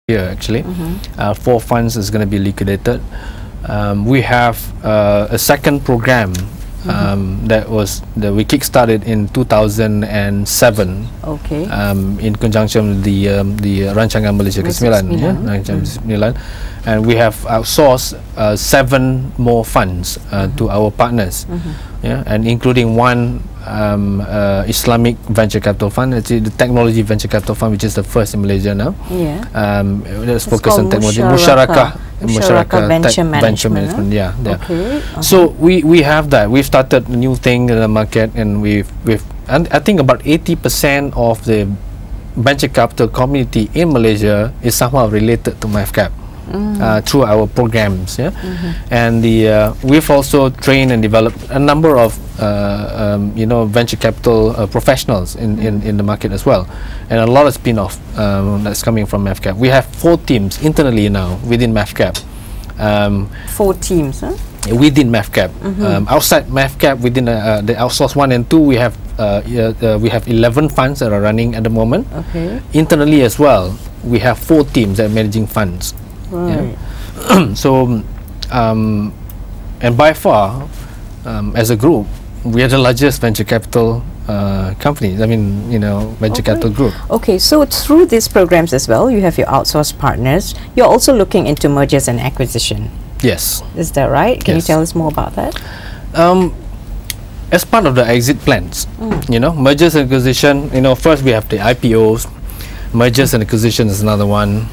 year actually. 4 funds is going to be liquidated. We have a second program that we kick-started in 2007. Okay. In conjunction with the Rancangan Malaysia ke-9, Rancangan ke-9, and we have outsourced 7 more funds to our partners, and including one Islamic venture capital fund, actually the technology venture capital fund, which is the first in Malaysia now. That's focused on technology. Musyarakah Venture Management. Okay. So we have that. We've started a new thing in the market, and and I think about 80% of the venture capital community in Malaysia is somehow related to MAVCAP. Through our programs, and we've also trained and developed a number of venture capital professionals in the market as well, and a lot of spin-off that's coming from MAVCAP. We have 4 teams internally now within MAVCAP. 4 teams, huh? Within MAVCAP. Outside MAVCAP, within the outsourced 1 and 2, we have 11 funds that are running at the moment. Okay. Internally as well, we have 4 teams that are managing funds. Right. So, and by far, as a group, we are the largest venture capital company. I mean, venture capital group. Okay, so through these programs as well, you have your outsourced partners. You're also looking into mergers and acquisition. Yes. Is that right? Can you tell us more about that? As part of the exit plans, mergers and acquisition. First we have the IPOs. Mergers and acquisition is another one.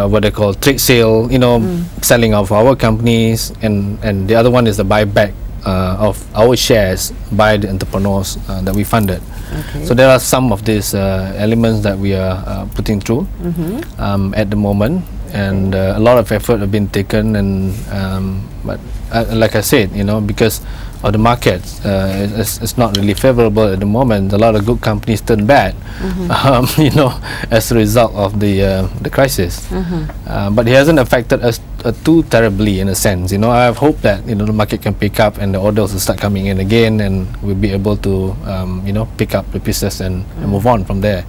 What they call trade sale, selling of our companies, and the other one is the buyback of our shares by the entrepreneurs that we funded. Okay. So there are some of these elements that we are putting through at the moment, and a lot of effort have been taken, and but like I said, because of the market, it's not really favorable at the moment. A lot of good companies turn bad, as a result of the crisis. But it hasn't affected us too terribly, in a sense. I have hope that the market can pick up and the orders will start coming in again, and we'll be able to pick up the pieces and move on from there.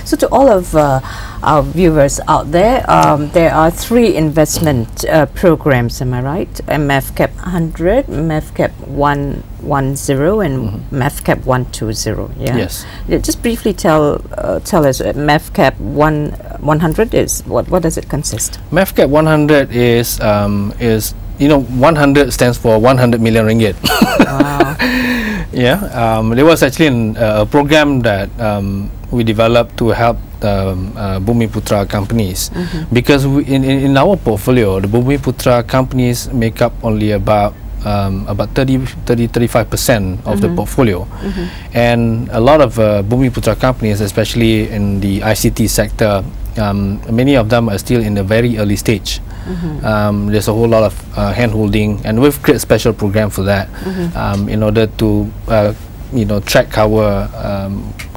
So to all of our viewers out there, there are 3 investment programs, am I right? MAVCAP 100, MAVCAP 110, and MAVCAP 120. Yes. Just briefly tell us, MAVCAP 100 is what does it consist? MAVCAP 100 is 100 stands for 100 million ringgit. Wow. There was actually a program that we developed to help Bumiputra companies, because in our portfolio, the Bumiputra companies make up only about 30-35% of the portfolio, and a lot of Bumiputra companies, especially in the ICT sector, many of them are still in a very early stage. There's a whole lot of hand-holding, and we've created a special program for that, in order to track our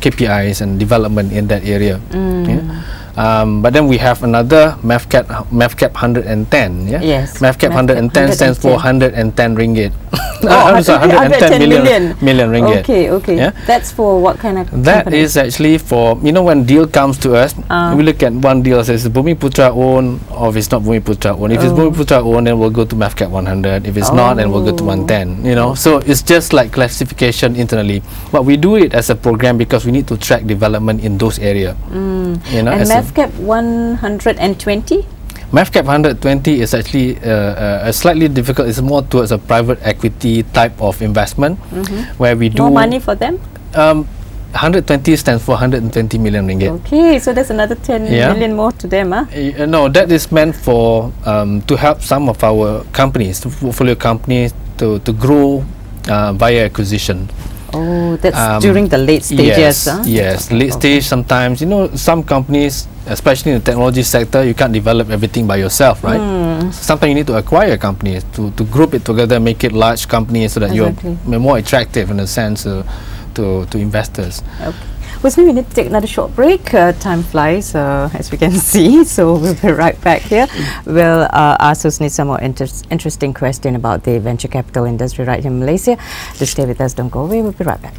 KPIs and development in that area. But then we have another MAVCAP 110. Yes. MAVCAP 110 stands for 110 ringgit. 110 million ringgit. Okay. Yeah? That's for what kind of company? That is actually for, when deal comes to us, we look at one deal, says Bumiputra owned, or if it's not Bumiputra owned. If it's Bumiputra owned, then we'll go to MAVCAP 100. If it's not, then we'll go to 110. So it's just like classification internally. But we do it as a program because we need to track development in those areas. And MAVCAP 120? MAVCAP 120 is actually a slightly difficult. It's more towards a private equity type of investment, where we do more money for them. 120 stands for 120 million ringgit. Okay, so that's another 10 million more to them, huh? No, that is meant for to help some of our companies, portfolio companies, to grow via acquisition. Oh, that's during the late stages, huh? Yes, late stage sometimes. Some companies, especially in the technology sector, you can't develop everything by yourself, right? Sometimes you need to acquire companies to group it together, make it large companies, so that you're more attractive in a sense to investors. Okay. Husni, we need to take another short break. Time flies, as we can see, so we'll be right back here. We'll ask Husni some more interesting question about the venture capital industry right here in Malaysia. Just stay with us, don't go away, we'll be right back.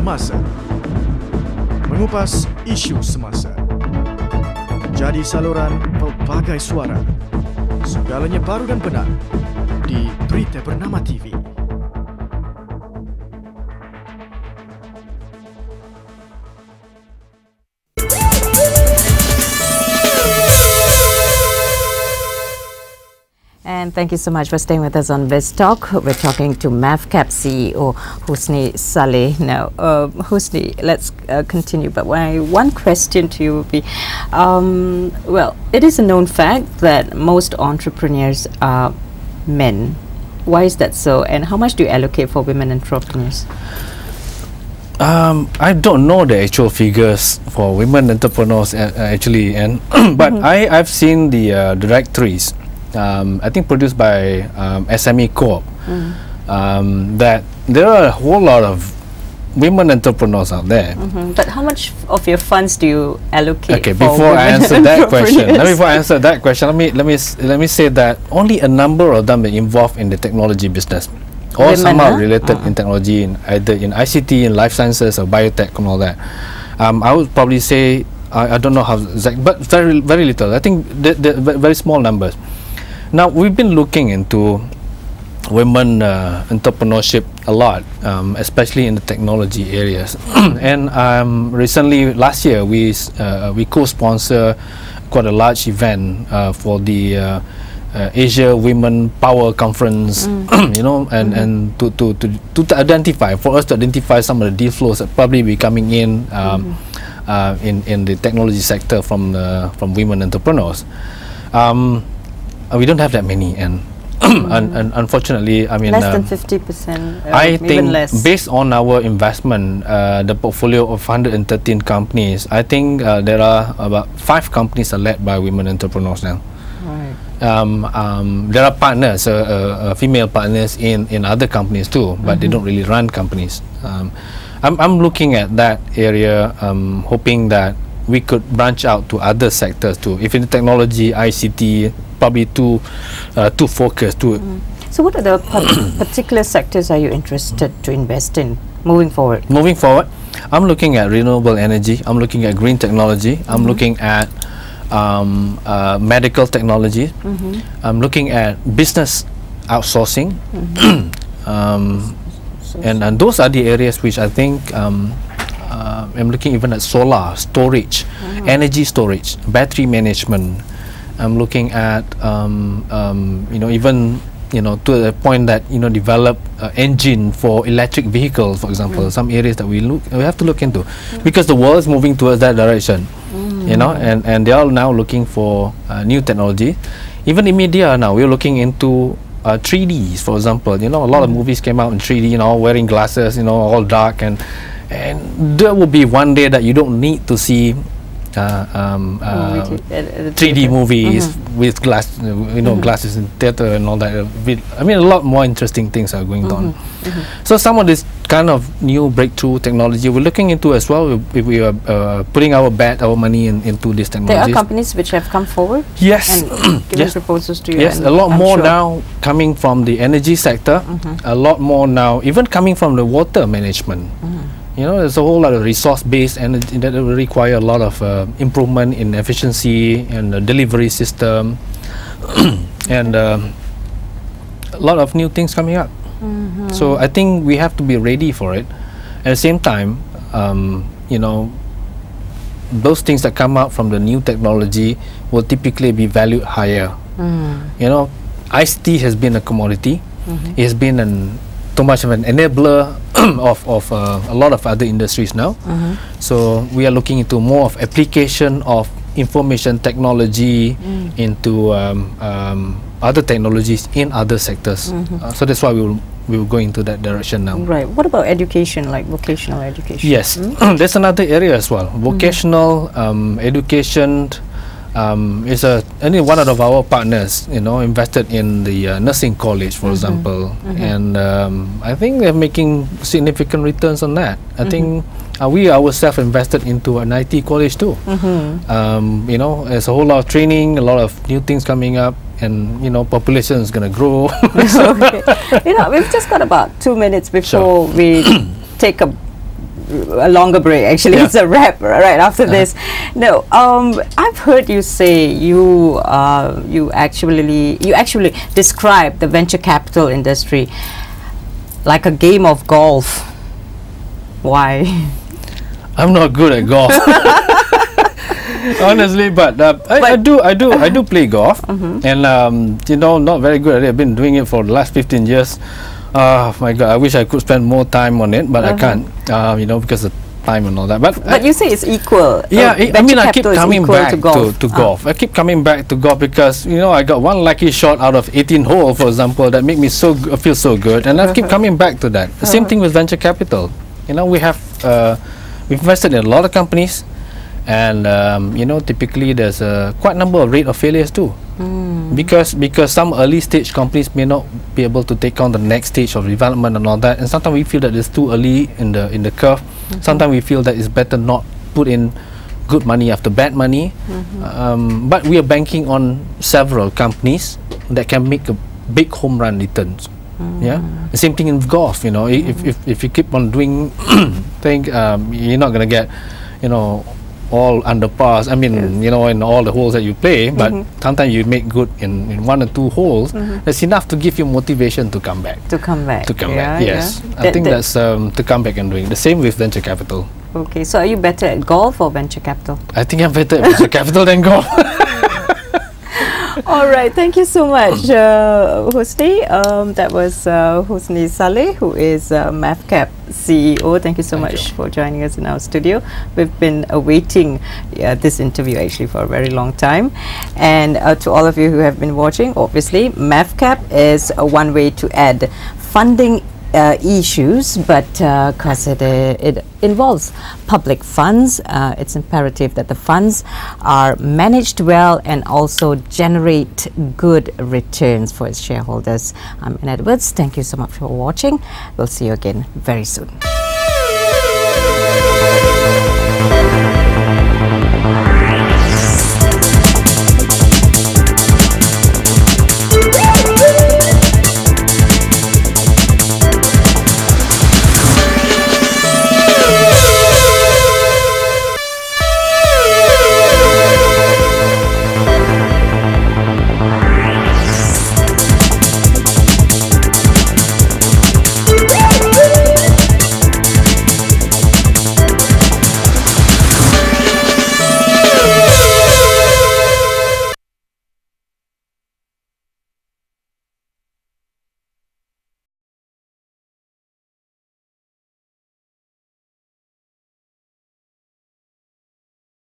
semasa, mengupas isu semasa, jadi saluran pelbagai suara, segalanya baru dan benar di Berita Bernama TV. And thank you so much for staying with us on Biztalk. We're talking to MAVCAP CEO Husni Salleh. Now, Husni, let's continue. But one question to you would be, well, it is a known fact that most entrepreneurs are men. Why is that so? And how much do you allocate for women entrepreneurs? I don't know the actual figures for women entrepreneurs actually, and but I've seen the directories. I think produced by SME Co-op, that there are a whole lot of women entrepreneurs out there. But how much of your funds do you allocate? Okay, for before I answer that question, let me say that only a number of them are involved in the technology business, or somehow related in technology, in either in ICT, in life sciences, or biotech, and all that. I would probably say I don't know how exact, but very little. I think the very small numbers. Now, we've been looking into women entrepreneurship a lot, especially in the technology areas. And recently, last year, we co-sponsor quite a large event for the Asia Women Power Conference, you know, and to identify, for us to identify some of the deal flows that probably be coming in the technology sector from women entrepreneurs. We don't have that many, and unfortunately, I mean, less than 50%. I think less. Based on our investment, the portfolio of 113 companies, I think there are about 5 companies are led by women entrepreneurs now. Right. There are partners, female partners in other companies too, but they don't really run companies. I'm looking at that area, hoping that we could branch out to other sectors too. If in technology, ICT, probably too focused to. So, what are the particular sectors are you interested to invest in moving forward? Moving forward, I'm looking at renewable energy. I'm looking at green technology. I'm looking at medical technology. I'm looking at business outsourcing, and those are the areas which I think. I'm looking even at solar storage, energy storage, battery management. I'm looking at you know, even, you know, to the point that, you know, develop engine for electric vehicles, for example. Some areas that we have to look into, because the world is moving towards that direction. You know, and they are now looking for new technology. Even in media now, we're looking into 3Ds, for example. You know, a lot of movies came out in 3D, you know, wearing glasses, you know, all dark, and there will be one day that you don't need to see 3D movies with glasses in theater and all that. I mean, a lot more interesting things are going on. So some of this kind of new breakthrough technology we're looking into as well. We are putting our money into this technology. There are companies which have come forward. Yes, and given proposals to you. Yes, a lot more now coming from the energy sector. A lot more now, even coming from the water management. You know, there's a whole lot of resource-based energy that will require a lot of improvement in efficiency and the delivery system, and a lot of new things coming up. So I think we have to be ready for it. At the same time, you know, those things that come out from the new technology will typically be valued higher. You know, ICT has been a commodity. It has been too much of an enabler of a lot of other industries now. So we are looking into more of application of information technology into other technologies in other sectors. So that's why we will go into that direction now. Right. What about education, like vocational education? Yes, that's another area as well. Vocational education is one of our partners, you know, invested in the nursing college, for example, and I think they're making significant returns on that. I think we ourselves invested into an IT college too. You know, there's a whole lot of training, a lot of new things coming up, and you know, population is going to grow. Okay. You know, we've just got about 2 minutes before we take a a longer break. Actually, it's a wrap right after this. No, I've heard you say you actually describe the venture capital industry like a game of golf. Why? I'm not good at golf. Honestly, but I do play golf, and you know, not very good at it. I've been doing it for the last 15 years. Oh my God, I wish I could spend more time on it, but I can't. You know, because of time and all that. But you say it's equal. Yeah, I mean, I keep coming back to golf. Ah. I keep coming back to golf because, you know, I got one lucky shot out of 18 holes, for example, that make me feel so good, and I keep coming back to that. The same thing with venture capital. You know, we've invested in a lot of companies. And you know, typically there's quite a number of rate of failures too, because some early stage companies may not be able to take on the next stage of development and all that, and sometimes we feel that it's too early in the curve. Sometimes we feel that it's better not put in good money after bad money. But we are banking on several companies that can make a big home run returns. Yeah, the same thing in golf. You know, if you keep on doing thing, you're not gonna get, you know, all under pars. I mean, you know, in all the holes that you play, but sometimes you make good in one or two holes. That's enough to give you motivation to come back. Yes, I think that's to come back and doing the same with venture capital. Okay, so are you better at golf or venture capital? I think I'm better at venture capital than golf. All right, thank you so much, Husni. That was Husni Salleh, who is MAVCAP CEO. Thank you so much for joining us in our studio. We've been awaiting this interview actually for a very long time. And to all of you who have been watching, obviously, MAVCAP is one way to add funding issues, but because it involves public funds, it's imperative that the funds are managed well and also generate good returns for its shareholders. I'm Anne Edwards. Thank you so much for watching. We'll see you again very soon.